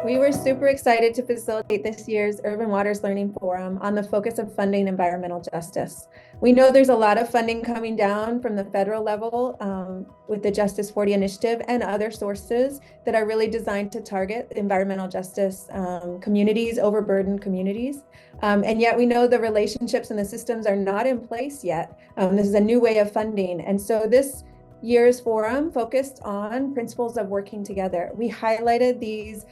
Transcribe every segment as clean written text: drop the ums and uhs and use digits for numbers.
We were super excited to facilitate this year's Urban Waters Learning Forum on the focus of funding environmental justice. We know there's a lot of funding coming down from the federal level with the Justice 40 initiative and other sources that are really designed to target environmental justice communities, overburdened communities. And yet we know the relationships and the systems are not in place yet. This is a new way of funding. And so this year's forum focused on principles of working together. We highlighted these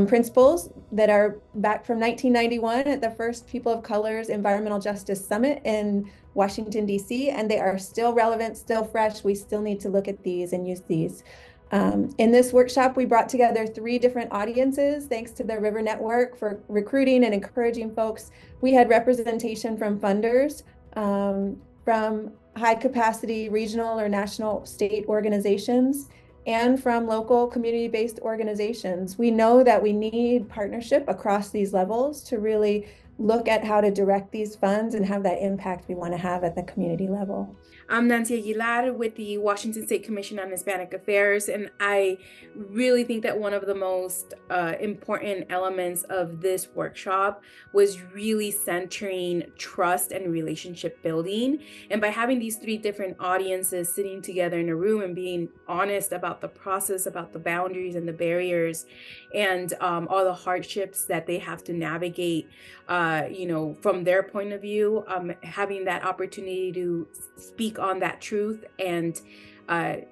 principles that are back from 1991 at the first People of Color's Environmental Justice Summit in Washington, D.C., and they are still relevant, still fresh. We still need to look at these and use these. In this workshop, we brought together 3 different audiences, thanks to the River Network for recruiting and encouraging folks. We had representation from funders, from high capacity regional or national state organizations, and from local community-based organizations. We know that we need partnership across these levels to really look at how to direct these funds and have that impact we want to have at the community level. I'm Nancy Aguilar with the Washington State Commission on Hispanic Affairs, and I really think that one of the most important elements of this workshop was really centering trust and relationship building. And by having these 3 different audiences sitting together in a room and being honest about the process, about the boundaries and the barriers, and all the hardships that they have to navigate, from their point of view, having that opportunity to speak on that truth and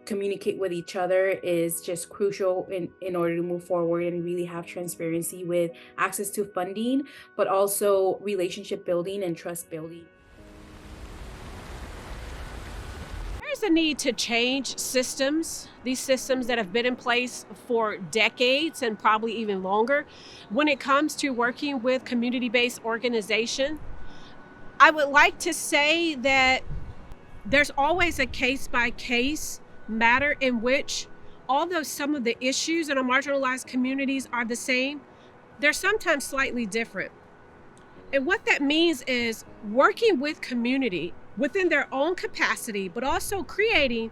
communicate with each other is just crucial in order to move forward and really have transparency with access to funding, but also relationship building and trust building. There's a need to change systems, these systems that have been in place for decades and probably even longer. When it comes to working with community-based organizations, I would like to say that there's always a case-by-case matter in which, although some of the issues in our marginalized communities are the same, they're sometimes slightly different. And what that means is working with community within their own capacity, but also creating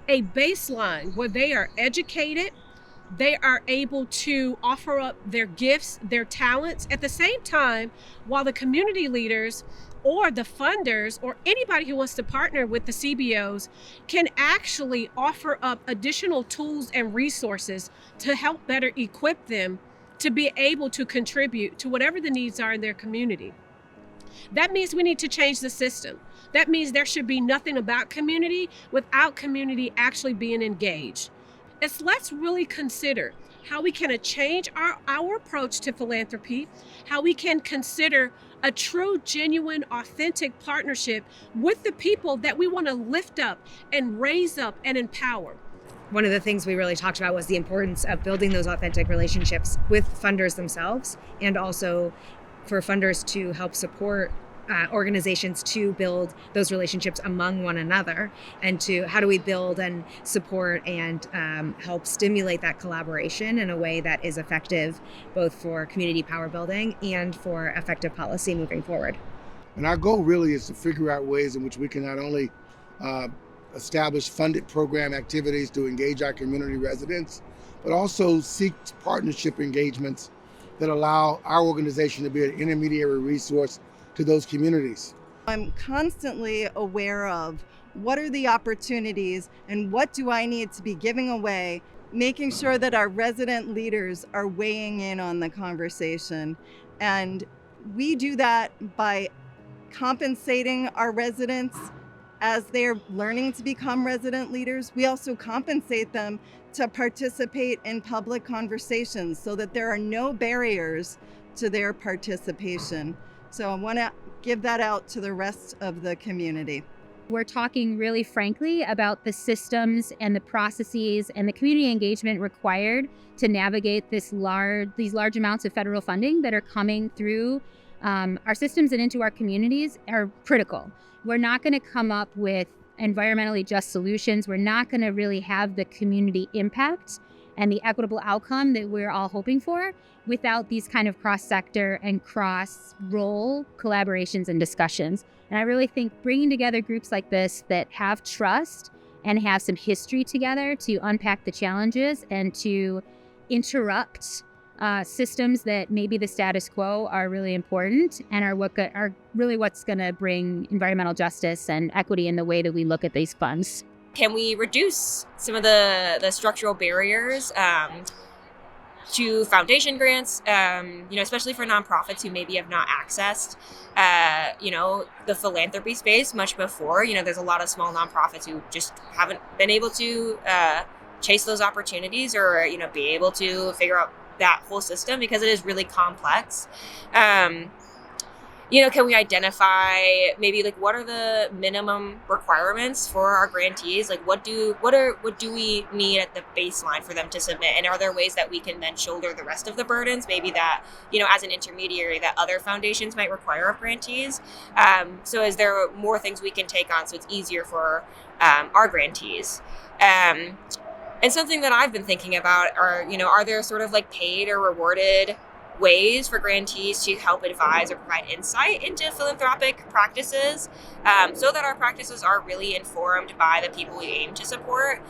a baseline where they are educated, they are able to offer up their gifts, their talents, at the same time, while the community leaders or the funders or anybody who wants to partner with the CBOs can actually offer up additional tools and resources to help better equip them to be able to contribute to whatever the needs are in their community. That means we need to change the system. That means there should be nothing about community without community actually being engaged. Let's really consider how we can change our approach to philanthropy, how we can consider a true, genuine, authentic partnership with the people that we want to lift up and raise up and empower. One of the things we really talked about was the importance of building those authentic relationships with funders themselves, and also for funders to help support organizations to build those relationships among one another, and to how do we build and support and help stimulate that collaboration in a way that is effective both for community power building and for effective policy moving forward. And our goal really is to figure out ways in which we can not only establish funded program activities to engage our community residents, but also seek partnership engagements that allow our organization to be an intermediary resource to those communities. I'm constantly aware of what are the opportunities and what do I need to be giving away, making sure that our resident leaders are weighing in on the conversation. And we do that by compensating our residents as they're learning to become resident leaders. We also compensate them to participate in public conversations so that there are no barriers to their participation. So I want to give that out to the rest of the community. We're talking really frankly about the systems and the processes and the community engagement required to navigate these large amounts of federal funding that are coming through our systems and into our communities are critical. We're not going to come up with environmentally just solutions. We're not going to really have the community impact and the equitable outcome that we're all hoping for without these kind of cross-sector and cross-role collaborations and discussions. And I really think bringing together groups like this that have trust and have some history together to unpack the challenges and to interrupt systems that maybe the status quo are really important and are really what's going to bring environmental justice and equity in the way that we look at these funds. Can we reduce some of the structural barriers to foundation grants, especially for nonprofits who maybe have not accessed, the philanthropy space much before? There's a lot of small nonprofits who just haven't been able to chase those opportunities or, be able to figure out that whole system because it is really complex. Can we identify maybe like what are the minimum requirements for our grantees? Like what do we need at the baseline for them to submit? And are there ways that we can then shoulder the rest of the burdens? Maybe that, as an intermediary that other foundations might require of grantees. So is there more things we can take on so it's easier for our grantees? And something that I've been thinking about are there sort of like paid or rewarded ways for grantees to help advise or provide insight into philanthropic practices so that our practices are really informed by the people we aim to support,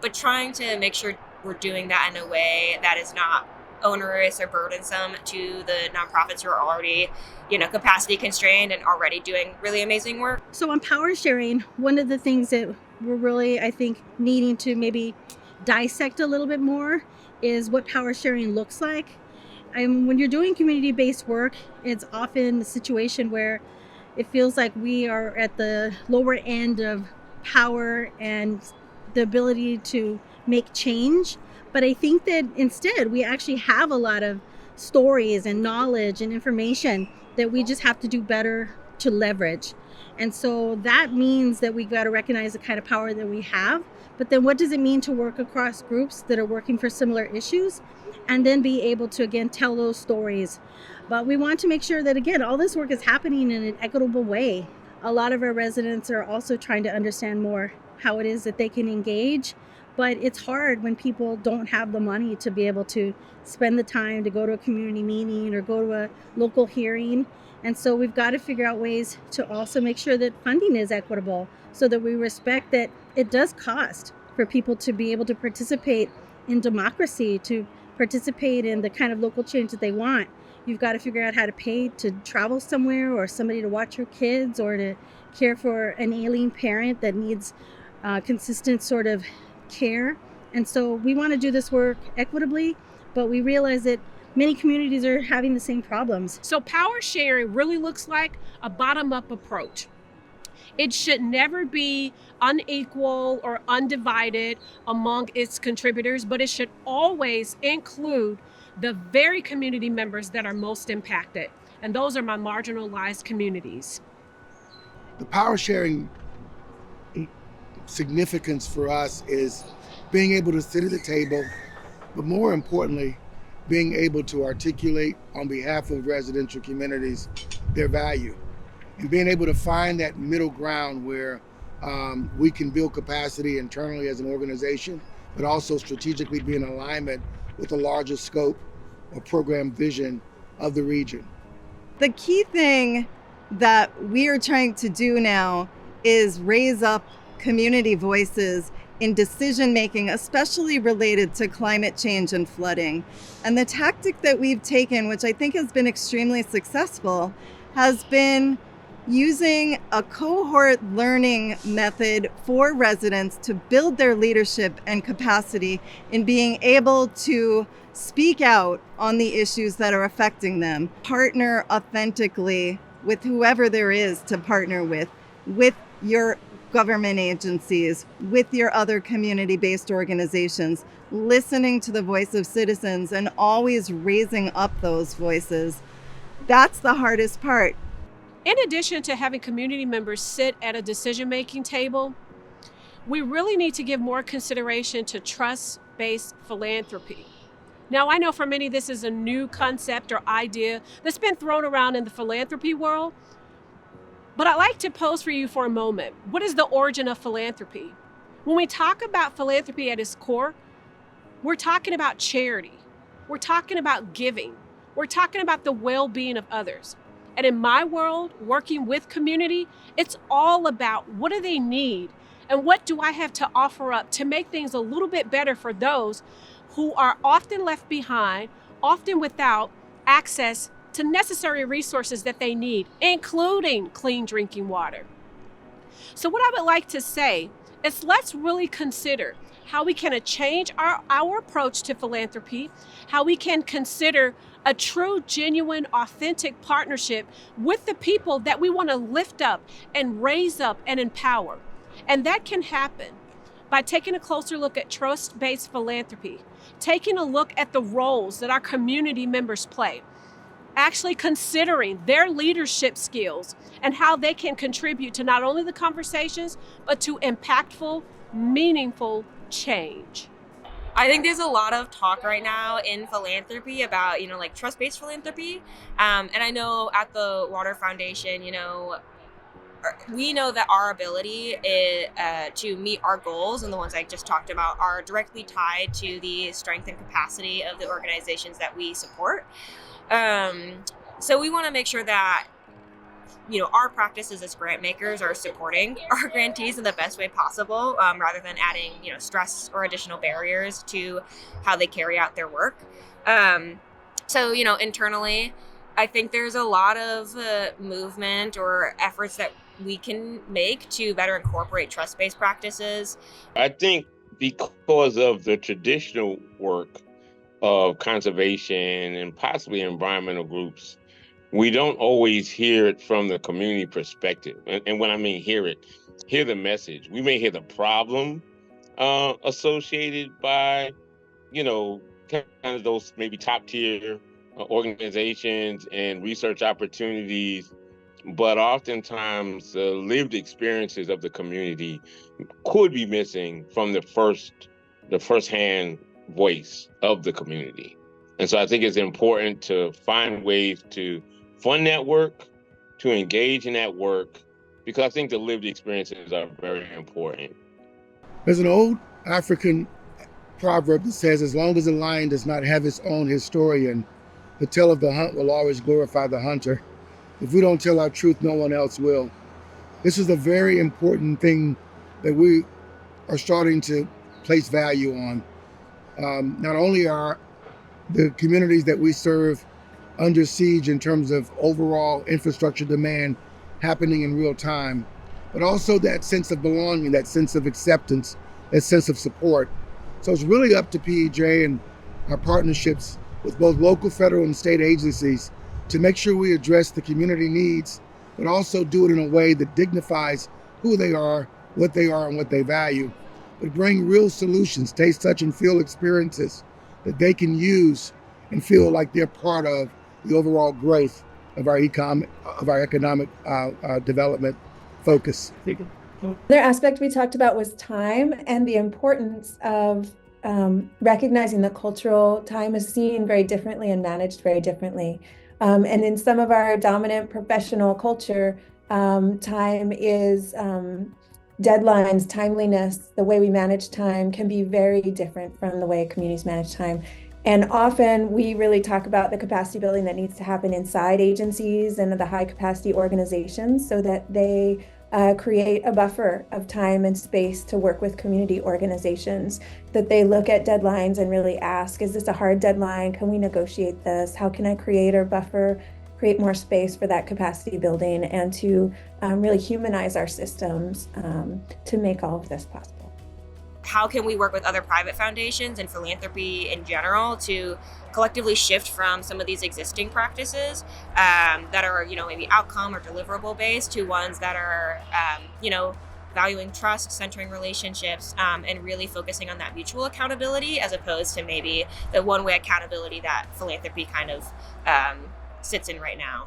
but trying to make sure we're doing that in a way that is not onerous or burdensome to the nonprofits who are already, capacity constrained and already doing really amazing work. So on power sharing, one of the things that we're really, I think, needing to maybe dissect a little bit more is what power sharing looks like. When you're doing community-based work, it's often a situation where it feels like we are at the lower end of power and the ability to make change. But I think that instead, we actually have a lot of stories and knowledge and information that we just have to do better to leverage. And so that means that we got to recognize the kind of power that we have. But then what does it mean to work across groups that are working for similar issues? And then be able to, again, tell those stories. But we want to make sure that, again, all this work is happening in an equitable way. A lot of our residents are also trying to understand more how it is that they can engage. But it's hard when people don't have the money to be able to spend the time to go to a community meeting or go to a local hearing. And so we've got to figure out ways to also make sure that funding is equitable so that we respect that it does cost for people to be able to participate in democracy, to participate in the kind of local change that they want. You've got to figure out how to pay to travel somewhere or somebody to watch your kids or to care for an ailing parent that needs consistent sort of care. And so we want to do this work equitably, but we realize that many communities are having the same problems. So power sharing really looks like a bottom-up approach. It should never be unequal or undivided among its contributors, but it should always include the very community members that are most impacted. And those are my marginalized communities. The power sharing significance for us is being able to sit at the table, but more importantly, being able to articulate on behalf of residential communities their value. And being able to find that middle ground where we can build capacity internally as an organization, but also strategically be in alignment with the larger scope or program vision of the region. The key thing that we are trying to do now is raise up community voices in decision making, especially related to climate change and flooding. And the tactic that we've taken, which I think has been extremely successful, has been using a cohort learning method for residents to build their leadership and capacity in being able to speak out on the issues that are affecting them, partner authentically with whoever there is to partner with your government agencies, with your other community-based organizations, listening to the voice of citizens and always raising up those voices. That's the hardest part. In addition to having community members sit at a decision-making table, we really need to give more consideration to trust-based philanthropy. Now, I know for many this is a new concept or idea that's been thrown around in the philanthropy world, but I'd like to pose for you for a moment. What is the origin of philanthropy? When we talk about philanthropy at its core, we're talking about charity. We're talking about giving. We're talking about the well-being of others. And in my world, working with community, it's all about what do they need and what do I have to offer up to make things a little bit better for those who are often left behind often without access to necessary resources that they need, including clean drinking water. So what I would like to say is let's really consider how we can change our approach to philanthropy, how we can consider a true, genuine, authentic partnership with the people that we want to lift up and raise up and empower. And that can happen by taking a closer look at trust-based philanthropy, taking a look at the roles that our community members play, actually considering their leadership skills and how they can contribute to not only the conversations, but to impactful, meaningful change. I think there's a lot of talk right now in philanthropy about, like trust-based philanthropy. And I know at the Water Foundation, we know that our ability to meet our goals, and the ones I just talked about, are directly tied to the strength and capacity of the organizations that we support. So we want to make sure that, our practices as grant makers are supporting our grantees in the best way possible, rather than adding, stress or additional barriers to how they carry out their work. So, internally, I think there's a lot of movement or efforts that we can make to better incorporate trust-based practices. I think because of the traditional work of conservation and possibly environmental groups, we don't always hear it from the community perspective. And when I mean hear the message. We may hear the problem associated by, kind of those maybe top tier organizations and research opportunities, but oftentimes the lived experiences of the community could be missing from the first-hand voice of the community. And so I think it's important to find ways to fund that work, to engage in that work, because I think the lived experiences are very important. There's an old African proverb that says, as long as the lion does not have its own historian, the tale of the hunt will always glorify the hunter. If we don't tell our truth, no one else will. This is a very important thing that we are starting to place value on. Not only are the communities that we serve under siege in terms of overall infrastructure demand happening in real time, but also that sense of belonging, that sense of acceptance, that sense of support. So it's really up to PEJ and our partnerships with both local, federal, and state agencies to make sure we address the community needs, but also do it in a way that dignifies who they are, and what they value, but bring real solutions, taste, touch, and feel experiences that they can use and feel like they're part of the overall growth of our economic development focus. Another aspect we talked about was time and the importance of recognizing that cultural time is seen very differently and managed very differently. And in some of our dominant professional culture, time is deadlines, timeliness, the way we manage time can be very different from the way communities manage time. And often we really talk about the capacity building that needs to happen inside agencies and the high capacity organizations so that they create a buffer of time and space to work with community organizations, that they look at deadlines and really ask, is this a hard deadline? Can we negotiate this? How can I create a buffer, create more space for that capacity building, and to really humanize our systems to make all of this possible? How can we work with other private foundations and philanthropy in general to collectively shift from some of these existing practices that are, maybe outcome or deliverable based to ones that are, valuing trust, centering relationships, and really focusing on that mutual accountability as opposed to maybe the one-way accountability that philanthropy kind of sits in right now.